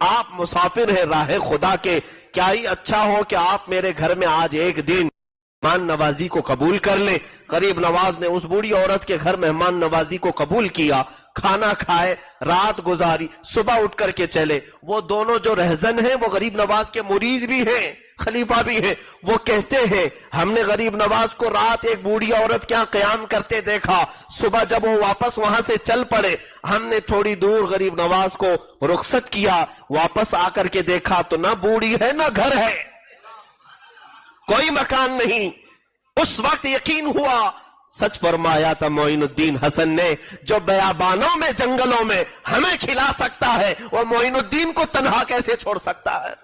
آپ مسافر ہیں راہ خدا کے، کیا ہی اچھا ہو کہ آپ میرے گھر میں آج ایک دن مہمان نوازی کو قبول کر لیں۔ غریب نواز نے اس بوڑھی عورت کے گھر مہمان نوازی کو قبول کیا، کھانا کھائے، رات گزاری، صبح اٹھ کر کے چلے۔ وہ دونوں جو رہزن ہیں وہ غریب نواز کے مرید بھی ہیں، خلیفہ بھی ہیں۔ وہ کہتے ہیں ہم نے غریب نواز کو رات ایک بوڑھی عورت کے یہاں قیام کرتے دیکھا، صبح جب وہ واپس وہاں سے چل پڑے، ہم نے تھوڑی دور غریب نواز کو رخصت کیا، واپس آ کر کے دیکھا تو نہ بوڑھی ہے نہ گھر ہے، کوئی مکان نہیں۔ اس وقت یقین ہوا، سچ فرمایا تھا معین الدین حسن نے، جو بیابانوں میں جنگلوں میں ہمیں کھلا سکتا ہے وہ معین الدین کو تنہا کیسے چھوڑ سکتا ہے۔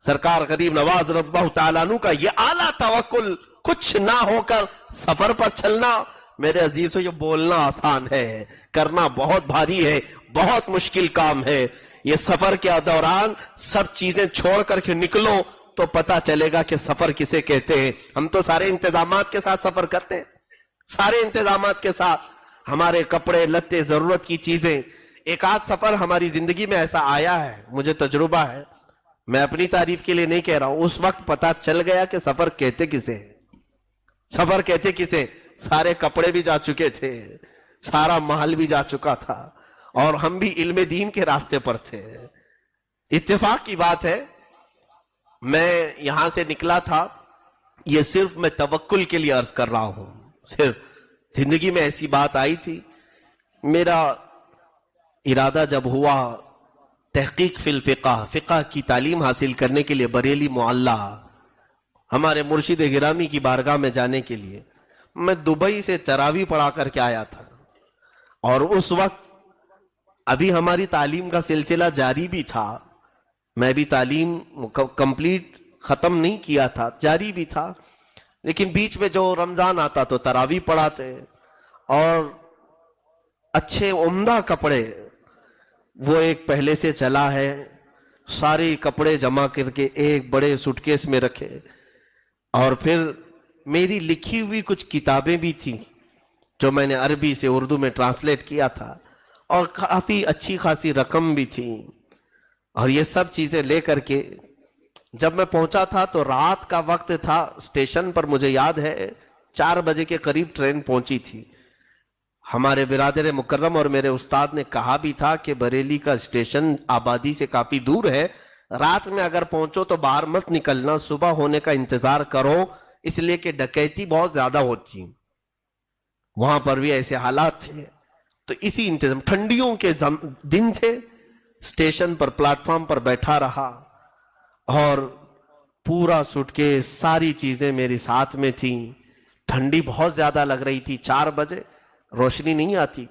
سرکار غریب نواز رضی اللہ تعالیٰ عنہ کا یہ اعلیٰ توکل، کچھ نہ ہو کر سفر پر چلنا۔ میرے عزیزو، یہ بولنا آسان ہے، کرنا بہت بھاری ہے، بہت مشکل کام ہے۔ یہ سفر کے دوران سب چیزیں چھوڑ کر کے نکلو تو پتا چلے گا کہ سفر کسے کہتے ہیں۔ ہم تو سارے انتظامات کے ساتھ سفر کرتے ہیں، سارے انتظامات کے ساتھ، ہمارے کپڑے لتے ضرورت کی چیزیں۔ ایک آدھ سفر ہماری زندگی میں ایسا آیا ہے، مجھے تجربہ ہے، میں اپنی تعریف کے لیے نہیں کہہ رہا ہوں، اس وقت پتا چل گیا کہ سفر کہتے کسے ہیں، سفر کہتے کسے۔ سارے کپڑے بھی جا چکے تھے، سارا محل بھی جا چکا تھا، اور ہم بھی علم دین کے راستے پر تھے۔ اتفاق کی بات ہے، میں یہاں سے نکلا تھا، یہ صرف میں توکل کے لیے عرض کر رہا ہوں، صرف زندگی میں ایسی بات آئی تھی۔ میرا ارادہ جب ہوا تحقیق فی الفقہ، فقہ کی تعلیم حاصل کرنے کے لیے بریلی معلیٰ ہمارے مرشد گرامی کی بارگاہ میں جانے کے لیے، میں دبئی سے تراویح پڑھا کر کے آیا تھا، اور اس وقت ابھی ہماری تعلیم کا سلسلہ جاری بھی تھا، میں بھی تعلیم کمپلیٹ ختم نہیں کیا تھا، جاری بھی تھا، لیکن بیچ میں جو رمضان آتا تو تراویح پڑھاتے، اور اچھے عمدہ کپڑے وہ ایک پہلے سے چلا ہے، سارے کپڑے جمع کر کے ایک بڑے سوٹکیس میں رکھے، اور پھر میری لکھی ہوئی کچھ کتابیں بھی تھیں جو میں نے عربی سے اردو میں ٹرانسلیٹ کیا تھا، اور کافی اچھی خاصی رقم بھی تھی، اور یہ سب چیزیں لے کر کے جب میں پہنچا تھا تو رات کا وقت تھا، اسٹیشن پر مجھے یاد ہے 4 بجے کے قریب ٹرین پہنچی تھی۔ ہمارے برادر مکرم اور میرے استاد نے کہا بھی تھا کہ بریلی کا اسٹیشن آبادی سے کافی دور ہے، رات میں اگر پہنچو تو باہر مت نکلنا، صبح ہونے کا انتظار کرو، اس لیے کہ ڈکیتی بہت زیادہ ہوتی، وہاں پر بھی ایسے حالات تھے۔ تو اسی انتظام، ٹھنڈیوں کے دن تھے، اسٹیشن پر پلیٹ فارم پر بیٹھا رہا، اور پورا سوٹ کے ساری چیزیں میری ساتھ میں تھیں، ٹھنڈی بہت زیادہ لگ رہی تھی، 4 بجے روشنی نہیں آتی،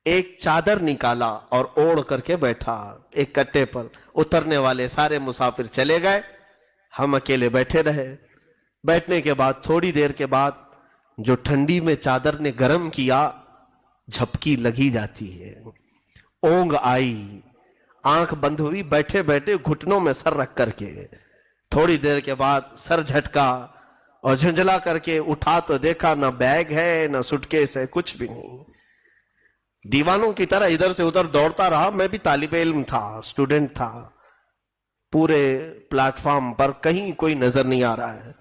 ایک چادر نکالا اور اوڑھ کر کے بیٹھا ایک کٹے پر، اترنے والے سارے مسافر چلے گئے، ہم اکیلے بیٹھے رہے۔ بیٹھنے کے بعد تھوڑی دیر کے بعد جو ٹھنڈی میں چادر نے گرم کیا، جھپکی لگی جاتی ہے، اونگ آئی، آنکھ بند ہوئی، بیٹھے بیٹھے گھٹنوں میں سر رکھ کر کے، تھوڑی دیر کے بعد سر جھٹکا اور جھنجھلا کر کے اٹھا تو دیکھا نہ بیگ ہے نہ سٹکیس ہے، کچھ بھی نہیں۔ دیوانوں کی طرح ادھر سے ادھر دوڑتا رہا، میں بھی طالب علم تھا، اسٹوڈنٹ تھا، پورے پلیٹ فارم پر کہیں کوئی نظر نہیں آ رہا ہے۔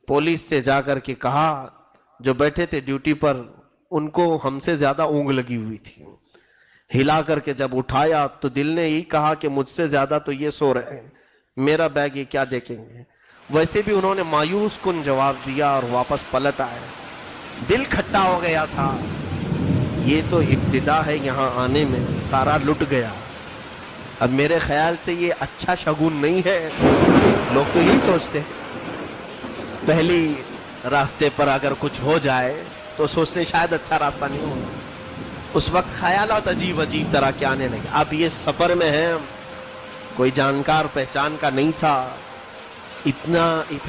پولیس سے جا کر کے کہا، جو بیٹھے تھے ڈیوٹی پر ان کو ہم سے زیادہ اونگ لگی ہوئی تھی، ہلا کر کے جب اٹھایا تو دل نے یہی کہا کہ مجھ سے زیادہ تو یہ سو رہے ہیں، میرا بیگ یہ کیا دیکھیں گے۔ ویسے بھی انہوں نے مایوس کن جواب دیا اور واپس پلٹ آئے۔ دل کھٹا ہو گیا تھا، یہ تو ابتدا ہے، یہاں آنے میں سارا لٹ گیا۔ اب میرے خیال سے یہ اچھا شگون نہیں ہے، لوگ تو یہی سوچتے ہیں، پہلی راستے پر اگر کچھ ہو جائے تو سوچتے شاید اچھا راستہ نہیں ہوگا۔ اس وقت خیالات عجیب عجیب طرح کے آنے لگے۔ اب یہ سفر میں ہے، کوئی جانکار پہچان کا نہیں تھا،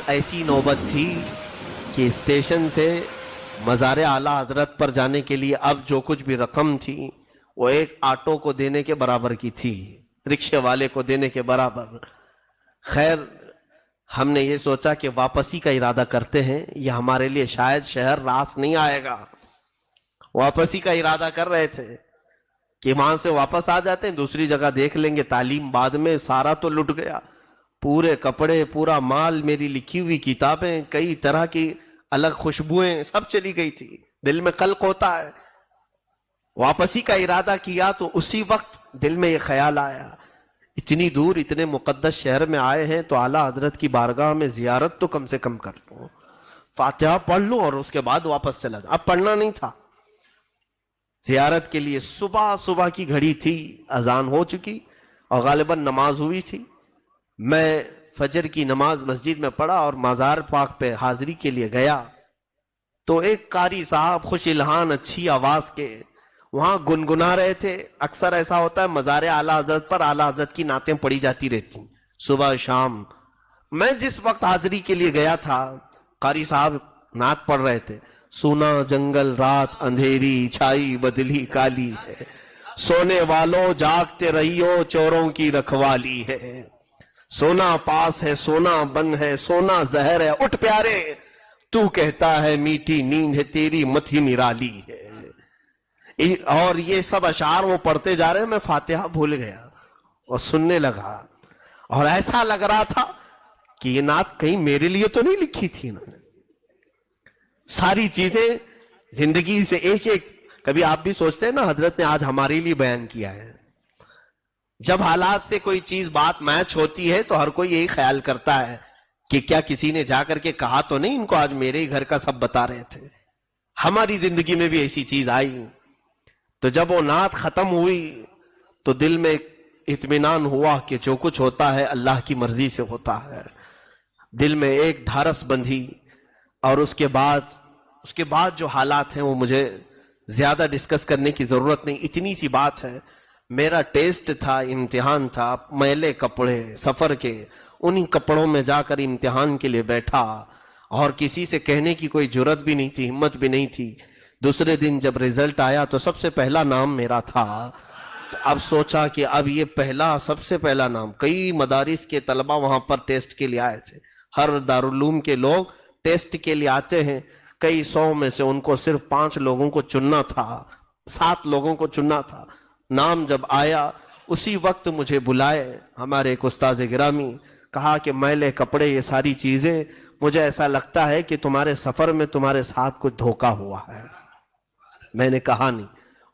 ایسی نوبت تھی کہ اسٹیشن سے مزار اعلیٰ حضرت پر جانے کے لیے اب جو کچھ بھی رقم تھی وہ ایک آٹو کو دینے کے برابر کی تھی، رکشے والے کو دینے کے برابر۔ خیر، ہم نے یہ سوچا کہ واپسی کا ارادہ کرتے ہیں، یہ ہمارے لیے شاید شہر راس نہیں آئے گا، واپسی کا ارادہ کر رہے تھے۔ کہ وہاں سے واپس آ جاتے ہیں, دوسری جگہ دیکھ لیں گے, تعلیم بعد میں, سارا تو لٹ گیا, پورے کپڑے, پورا مال, میری لکھی ہوئی کتابیں, کئی طرح کی الگ خوشبوئیں, سب چلی گئی تھی. دل میں قلق ہوتا ہے. واپسی کا ارادہ کیا تو اسی وقت دل میں یہ خیال آیا, اتنی دور اتنے مقدس شہر میں آئے ہیں تو اعلیٰ حضرت کی بارگاہ میں زیارت تو کم سے کم کر لوں, فاتحہ پڑھ لوں اور اس کے بعد واپس چلا جاؤں. اب پڑھنا نہیں تھا. زیارت کے لیے صبح کی گھڑی تھی, اذان ہو چکی اور غالباً نماز ہوئی تھی. میں فجر کی نماز مسجد میں پڑھا اور مزار پاک پہ حاضری کے لیے گیا تو ایک قاری صاحب خوش الہان اچھی آواز کے وہاں گنگنا رہے تھے. اکثر ایسا ہوتا ہے مزار اعلیٰ حضرت پر اعلیٰ حضرت کی نعتیں پڑھی جاتی رہتی صبح شام. میں جس وقت حاضری کے لیے گیا تھا قاری صاحب نعت پڑھ رہے تھے, سونا جنگل رات اندھیری چھائی بدلی کالی ہے, سونے والوں جاگتے رہیو چوروں کی رکھوالی ہے, سونا پاس ہے سونا بن ہے سونا زہر ہے, اٹھ پیارے تو کہتا ہے میٹھی نیند ہے تیری متھی نرالی ہے. اور یہ سب اشعار وہ پڑھتے جا رہے ہیں, میں فاتحہ بھول گیا اور سننے لگا اور ایسا لگ رہا تھا کہ یہ نعت کہیں میرے لیے تو نہیں لکھی تھی انہوں نے. ساری چیزیں زندگی سے ایک ایک, کبھی آپ بھی سوچتے ہیں نا حضرت نے آج ہمارے لیے بیان کیا ہے. جب حالات سے کوئی چیز بات میچ ہوتی ہے تو ہر کوئی یہی خیال کرتا ہے کہ کیا کسی نے جا کر کے کہا تو نہیں ان کو آج میرے ہی گھر کا سب بتا رہے تھے. ہماری زندگی میں بھی ایسی چیز آئی. تو جب وہ نعت ختم ہوئی تو دل میں اطمینان ہوا کہ جو کچھ ہوتا ہے اللہ کی مرضی سے ہوتا ہے. دل میں ایک ڈھارس بندھی اور اس کے بعد جو حالات ہیں وہ مجھے زیادہ ڈسکس کرنے کی ضرورت نہیں. اتنی سی بات ہے, میرا ٹیسٹ تھا, امتحان تھا, میلے کپڑے سفر کے, انہی کپڑوں میں جا کر امتحان کے لیے بیٹھا اور کسی سے کہنے کی کوئی جرت بھی نہیں تھی, ہمت بھی نہیں تھی. دوسرے دن جب رزلٹ آیا تو سب سے پہلا نام میرا تھا. تو اب سوچا کہ اب یہ سب سے پہلا نام, کئی مدارس کے طلبہ وہاں پر ٹیسٹ کے لیے آئے تھے, ہر دارالعلوم کے لوگ ٹیسٹ کے لیے آتے ہیں, کئی 100 میں سے ان کو صرف 5 لوگوں کو چننا تھا, 7 لوگوں کو چننا تھا. نام جب آیا اسی وقت مجھے بلائے ہمارے ایک استاذ گرامی, کہا کہ میلے کپڑے یہ ساری چیزیں, مجھے ایسا لگتا ہے کہ تمہارے سفر میں تمہارے ساتھ کچھ دھوکا ہوا ہے. میں نے کہا نہیں.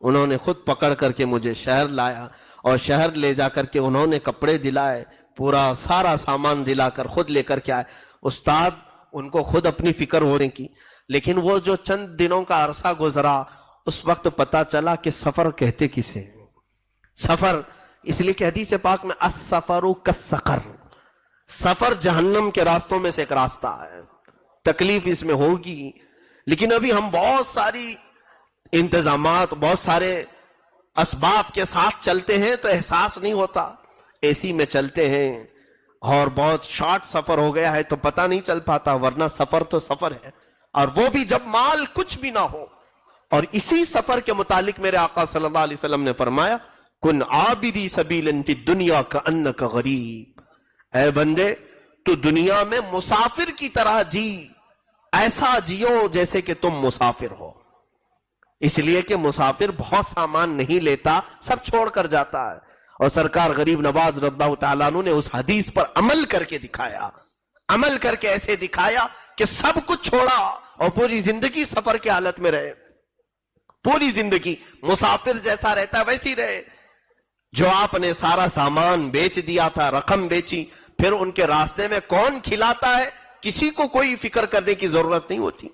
انہوں نے خود پکڑ کر کے مجھے شہر لایا اور شہر لے جا کر کے انہوں نے کپڑے دلائے, پورا سارا سامان دلا کر خود لے کر کے آئے. استاد ان کو خود اپنی فکر ہونے کی, لیکن وہ جو چند دنوں کا عرصہ گزرا اس وقت پتا چلا کہ سفر کہتے کسے. سفر اس لیے کہ حدیث پاک میں السفر کالسقر, سفر جہنم کے راستوں میں سے ایک راستہ ہے. تکلیف اس میں ہوگی, لیکن ابھی ہم بہت ساری انتظامات, بہت سارے اسباب کے ساتھ چلتے ہیں تو احساس نہیں ہوتا. اے سی میں چلتے ہیں اور بہت شارٹ سفر ہو گیا ہے تو پتہ نہیں چل پاتا, ورنہ سفر تو سفر ہے, اور وہ بھی جب مال کچھ بھی نہ ہو. اور اسی سفر کے متعلق میرے آقا صلی اللہ علیہ وسلم نے فرمایا, کن عابدی سبیلا فی الدنیا کانک غریب. اے بندے تو دنیا میں مسافر کی طرح جی, ایسا جیو جیسے کہ تم مسافر ہو. اس لیے کہ مسافر بہت سامان نہیں لیتا, سب چھوڑ کر جاتا ہے. اور سرکار غریب نواز رضی اللہ تعالیٰ عنہ نے اس حدیث پر عمل کر کے دکھایا, عمل کر کے ایسے دکھایا کہ سب کچھ چھوڑا اور پوری زندگی سفر کی حالت میں رہے. پوری زندگی مسافر جیسا رہتا ہے ویسی رہے. جو آپ نے سارا سامان بیچ دیا تھا, رقم بیچی, پھر ان کے راستے میں کون کھلاتا ہے, کسی کو کوئی فکر کرنے کی ضرورت نہیں ہوتی.